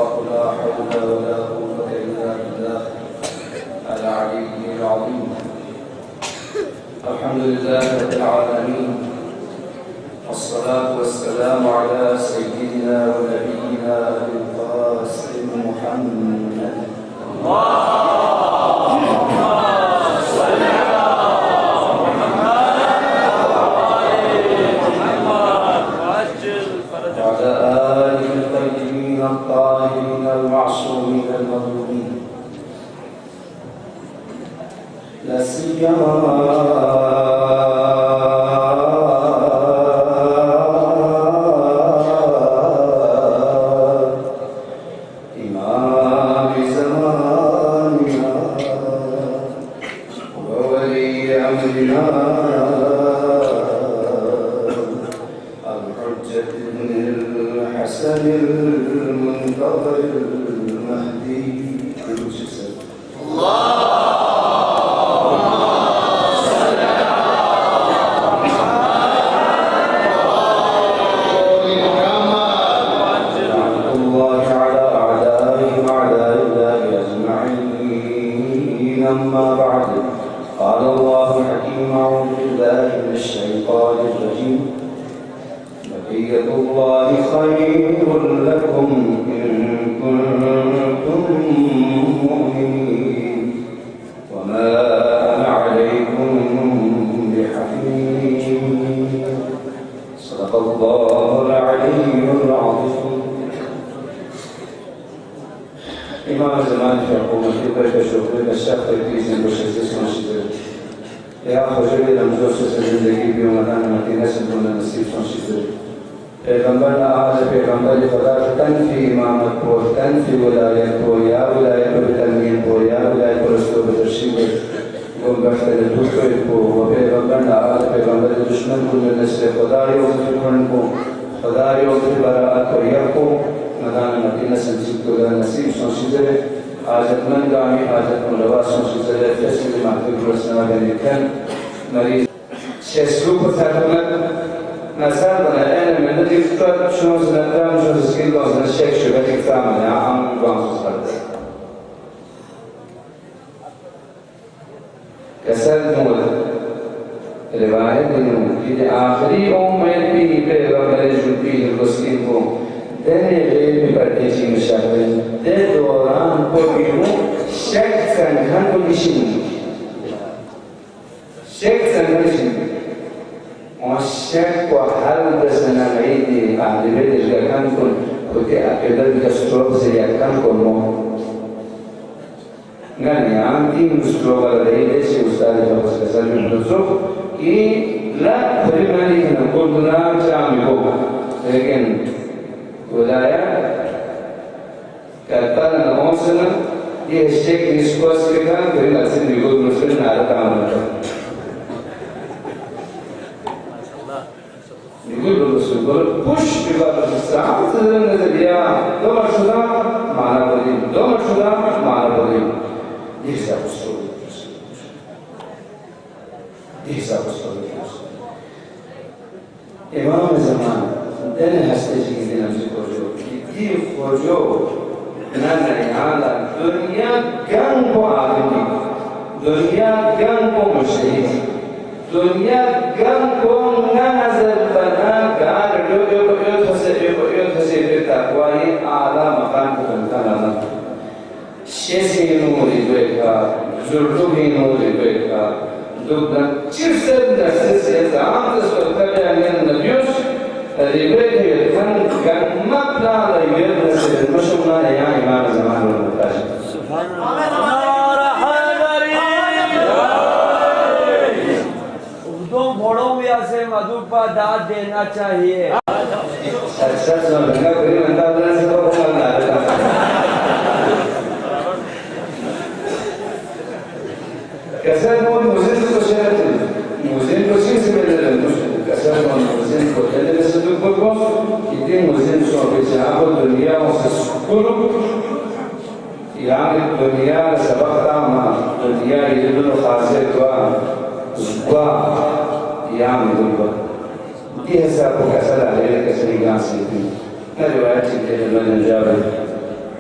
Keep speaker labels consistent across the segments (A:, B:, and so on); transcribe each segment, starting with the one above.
A: الله لا حول ولا قوة إلا بالله العلي العظيم. الحمد لله رب العالمين، والصلاة والسلام على سيدنا ونبينا أبي القاسم محمد. اللهم صل على محمد وعلى آله الطيبين الطاهرين المعصومين المظلومين، لا سيما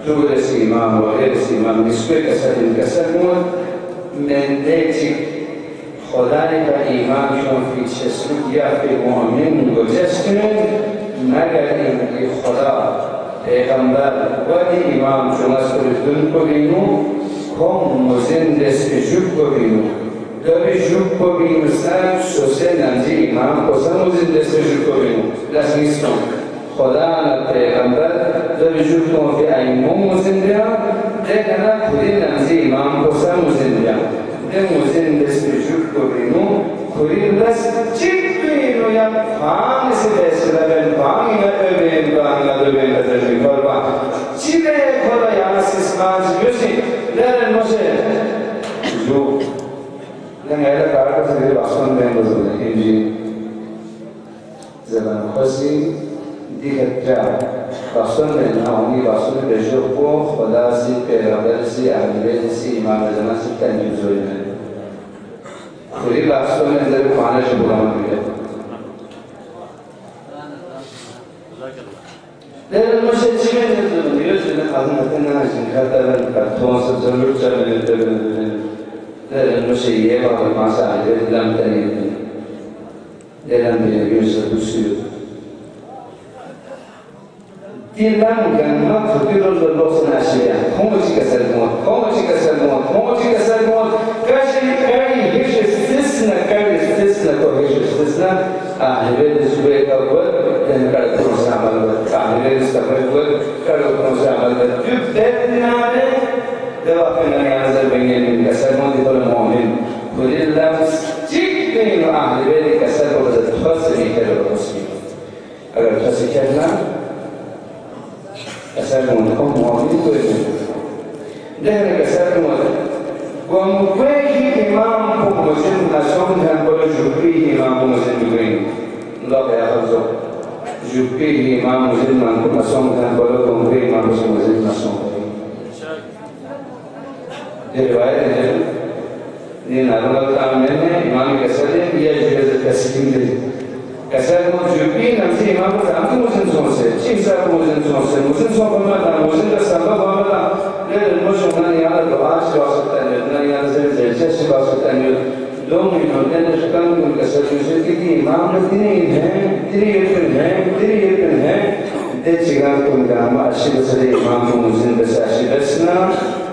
A: زور الإمام وغير الإمام نسبة كسرمون من ذاتك خدای و ایمانشون فی چسلوک یا فی مؤمن گذشتن مگر اینکه خدا پیغمبر و ایمانشون از کردن کنینو کم مزن دست جوب کنینو داری جوب کنینو سر سوسه نمزی ایمان کسا مزن دست جوب کنینو دست نیستم خدا و پیغمبر داری جوب کن فی ایمان مزن دیا دیگه کلی نمزی ایمان کسا مزن دیا موزن دست جوب کنینو کلی دست چیک کنینو یا فهم سی دست لبن فهمی نبین فهم ندبین ازشی کربا چی به خدا یا سیسمان چیوشی درن موشه جو لنگ ایلا کارکا سیدی باسون بین بزرده اینجی زبان خوشی دیگر جا باسون بین آنی باسون بجو کو خدا سی پیغمبر سی اهلیت سی امام زمان سی تنجیزوی من خودی باسون بین در خانه شو بلام بیاد در المشه چی می‌دونم دیروز من خدمت نمی‌شیم خاطر کارتون سبزلور چه در المشه یه بار ماسه عجیب لام تنید دلم بیاریش دوسیو دیلم گنما خودی رو لوس نشیه همونی که سرمون کاشی کاری هیچ استثنا تو هیچ استثنا اهل دسوی کار تنکار تونس عمل کرد اهل دستمای کار تونس عمل کرد جب دنیاره دوام نیازه بینیم کسرمون دیگر مؤمن خودی لامس چیک بین اهل کسر بود خاص میکرد مسلم اگر خاص کردن كسرمون كم مؤمن كويس ده كسرمون ومكوي إمام كموزن نسون هم بقول جوبي إمام كموزن بقولين الله يحفظه جوبي إمام كموزن من كم نسون هم بقول كموي إمام كموزن نسون ده رواية ده ini naruh tamannya imam kesalin dia juga terkasih ini kasar mau jupi nanti imam berangkat musim sonse cinta musim pemada musim kesambah pemada dia musim mana yang doa siasatan mana yang zelzel siasatan dong ini dan sekarang kasar musim ini imam ini dia cikan penggambar asyik sekali imam musim besar asyik besar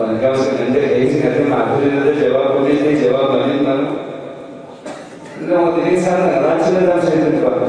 A: Kalau sebenarnya ini nanti maklum itu jawab polis ini jawab banyak mana? Kalau ini sana rancang dalam segi apa?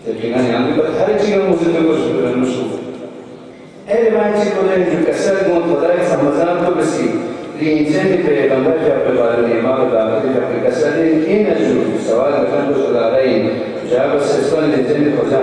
A: Jadi kan yang itu hari juga musim itu musuh. Macam itu kasar mau pada samazan tu besi. Diinjeni pegambar jawab baru ni mahu jawab jawab kasar ini aja. Soal macam tu soal lain. Jawab sesuatu diinjeni kerja.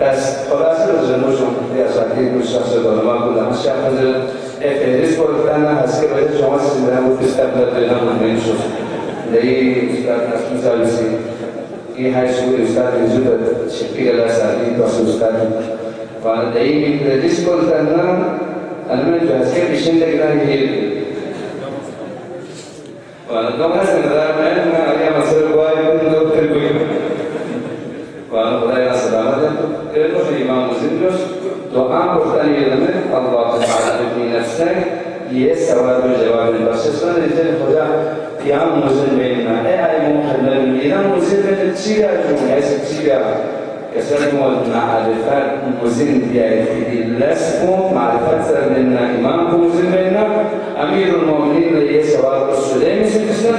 A: بس خلاص روزنوشون ریاضی دوستان دارم اما شب مثلا افریز کردن هست که باید شما سیدن و استقبال دادن ممکن شد. دایی استاد نسیم سالسی این هایسکول استاد وجود شکلی کلاس علی تو استاد و دایی افریز کردن من جهاز كيف يشين لك ذا هي وأنا كم هذا مثلا ما أيام أصير قوي كن دكتور قوي وأنا خداي السلامة كأنه في إمام مسلم تو عام بختاني لمن الله تعالى في نفسك يسوى بالجواب البسيط لذلك خدا يام مسلم بيننا أي محلل إذا مسلم تشيع جمعة تشيع كسرنا معرفة مسلم بيعرف لسه معرفة لنا إمام مسلم بيننا أمير المؤمنين يسوى السلام سلسلة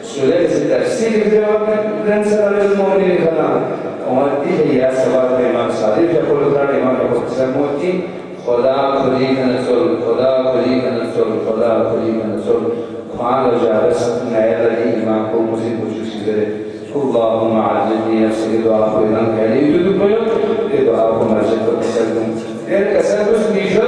A: سلام تفسير الجواب لن سأل المؤمنين كلام ومدي هي سوى الإمام صادق يقول كلام الإمام أبو حسن موتي خدا خدی کنسول خدا خدی کنسول خدا خدی کنسول خان جالس نایل ایمان کو مزید وجوشی داره اللهم عجلني نفسي دعاء خوينا كريم تدبر دعاء مرجع تسلم غير كسر بس ميجر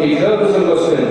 A: ميجر بس القسمين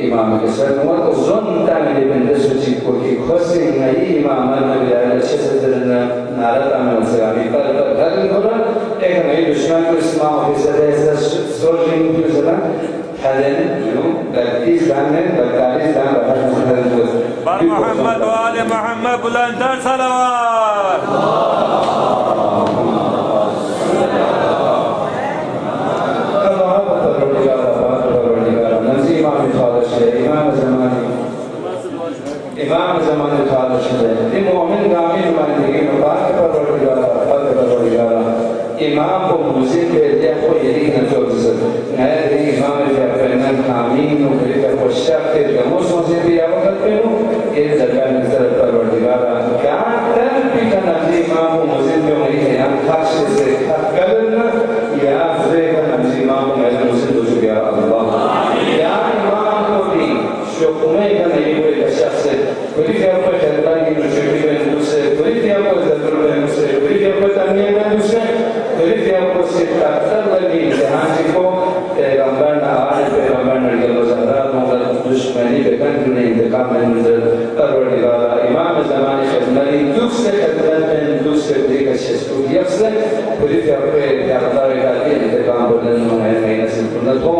A: إمام كسر وظن تعمل بندسوتي كوكي خسر نهي إمامنا بلاد شسدنا نارد عمل سامي قال هذا القرآن إيه نهي دشمن كرسماء في سداسة سورجين في سدنا هذا يوم بلتيز دامن بلتاريز دام بحر محمد
B: بر محمد وآل محمد بلندر صلوات
A: إمام زمان الخالد شده المؤمن قامين مالدين وبارك بالرجال إمام ومزيد بيديه ويدين الجوزة هذا إمام الجافرين قامين وكريك والشاق الجموس مزيد يا وقت منه إذا كان مثل بالرجال كان تنبي كان إمام ومزيد بيوميه أن خاص قبلنا يا فريق إمام ومزيد مزيد يا الله يا إمام كوني شكومي كان يقول الشخص كل في أول خلنا ينشري من دوسة كل في أول ذكر من دوسة كل في أول تانية من دوسة كل في أول سيد أكثر لذي جهان جيكو پیغمبرنا آل پیغمبرنا رجال زهرات مغلق دشمنی بکن کنه انتقام من پروردگار امام زمان خدمتی دوسة خدمت من دوسة دیگ شستو یفسه کلی في أول پیغمبر کاری انتقام بودن من این نسل کنه تو